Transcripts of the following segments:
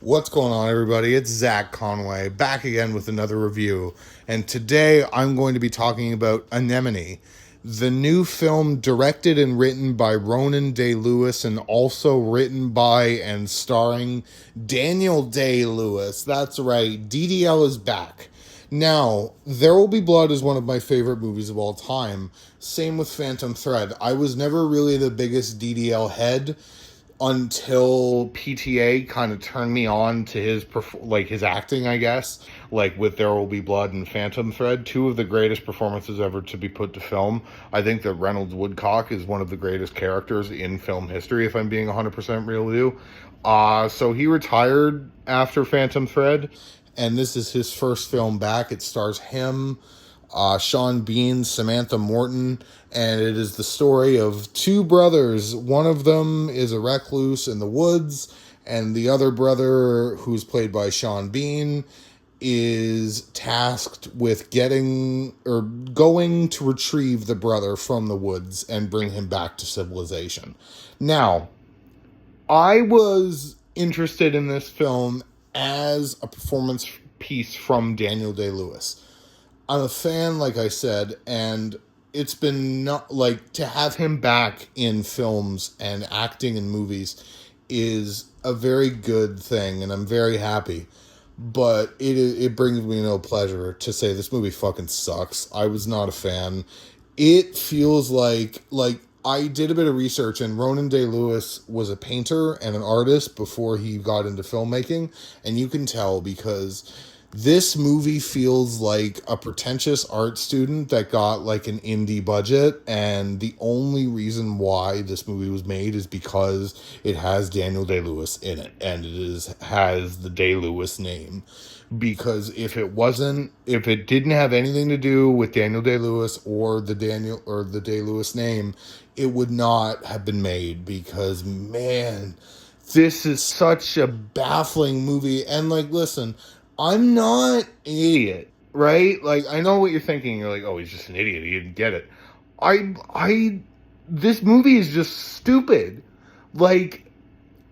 What's going on, everybody? It's Zach Conway back again with another review. And today I'm going to be talking about Anemone, the new film directed and written by Ronan Day-Lewis and also written by and starring Daniel Day-Lewis. That's right, DDL is back. Now, There Will Be Blood is one of my favorite movies of all time. Same with Phantom Thread. I was never really the biggest DDL head until PTA kind of turned me on to his acting, I guess, like with There Will Be Blood and Phantom Thread, two of the greatest performances ever to be put to film. I think that Reynolds Woodcock is one of the greatest characters in film history, if I'm being 100% real with you. So he retired after Phantom Thread, and this is his first film back. It stars him, Sean Bean, Samantha Morton, and it is the story of two brothers. One of them is a recluse in the woods, and the other brother, who's played by Sean Bean, is tasked with going to retrieve the brother from the woods and bring him back to civilization. Now, I was interested in this film as a performance piece from Daniel Day-Lewis. I'm a fan, like I said, and it's been not like to have him back in films and acting in movies is a very good thing, and I'm very happy. But it brings me no pleasure to say this movie fucking sucks. I was not a fan. It feels like I did a bit of research, and Ronan Day-Lewis was a painter and an artist before he got into filmmaking, and you can tell because this movie feels like a pretentious art student that got like an indie budget, and the only reason why this movie was made is because it has Daniel Day-Lewis in it, and has the Day-Lewis name. Because if it didn't have anything to do with Daniel Day-Lewis or the Day-Lewis name, it would not have been made. Because man, this is such a baffling movie. And like, listen, I'm not an idiot, right? Like, I know what you're thinking. You're like, oh, he's just an idiot. He didn't get it. This movie is just stupid. Like,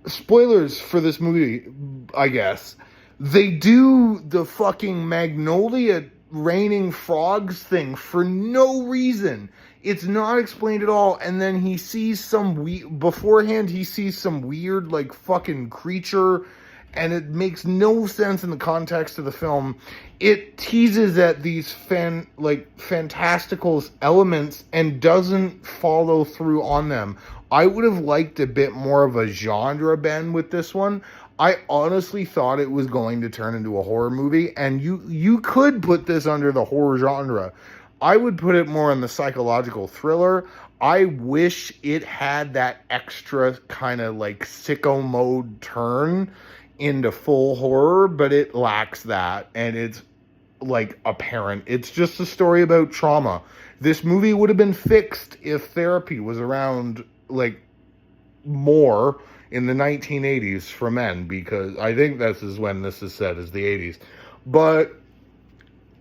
spoilers for this movie, I guess. They do the fucking Magnolia raining frogs thing for no reason. It's not explained at all. And then he sees beforehand, he sees some weird, like, fucking creature, and it makes no sense in the context of the film. It teases at these fantastical elements and doesn't follow through on them. I would have liked a bit more of a genre bend with this one. I honestly thought it was going to turn into a horror movie, and you could put this under the horror genre. I would put it more in the psychological thriller. I wish it had that extra kind of like sicko mode turn into full horror, but it lacks that, and it's like apparent. It's just a story about trauma. This movie would have been fixed if therapy was around like more in the 1980s for men, because I think this is when this is set, as the 80s. But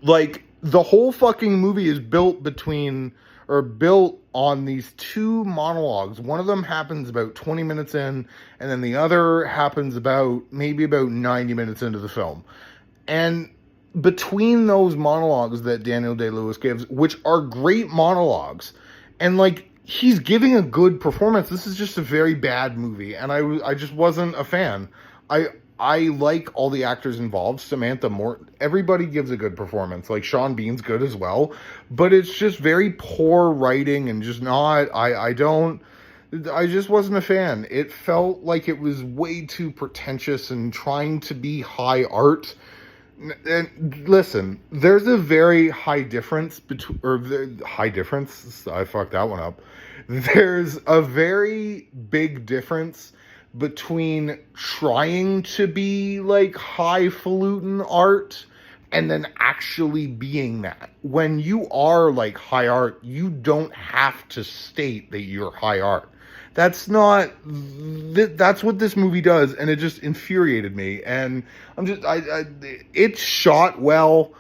like, the whole fucking movie is built on these two monologues. One of them happens about 20 minutes in, and then the other happens about 90 minutes into the film. And between those monologues that Daniel Day-Lewis gives, which are great monologues, and like, he's giving a good performance. This is just a very bad movie, and I just wasn't a fan. I like all the actors involved. Samantha Morton, everybody gives a good performance. Like, Sean Bean's good as well, but it's just very poor writing and just not. I just wasn't a fan. It felt like it was way too pretentious and trying to be high art. And listen, there's a very high difference I fucked that one up. There's a very big difference between trying to be like highfalutin art and then actually being that. When you are like high art, you don't have to state that you're high art. That's what this movie does, and it just infuriated me. And it's shot well.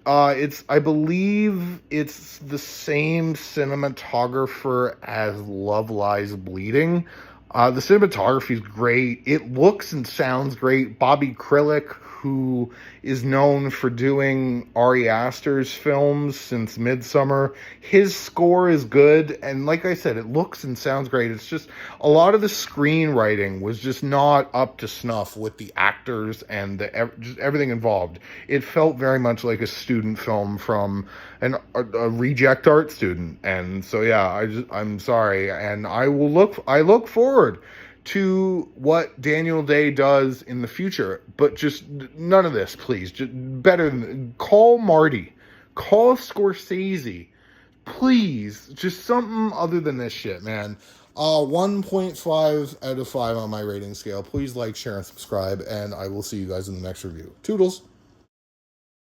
I believe it's the same cinematographer as Love Lies Bleeding. The cinematography is great. It looks and sounds great. Bobby Krilick, who is known for doing Ari Aster's films since Midsummer, his score is good. And like I said, it looks and sounds great. It's just a lot of the screenwriting was just not up to snuff with the actors and just everything involved. It felt very much like a student film from a reject art student. And so yeah, I'm sorry, and I look forward to what Daniel Day does in the future, but just none of this, please. Just better than, call Marty, call Scorsese, please. Just something other than this shit, man. 1.5 out of 5 on my rating scale. Please like, share, and subscribe, and I will see you guys in the next review. Toodles.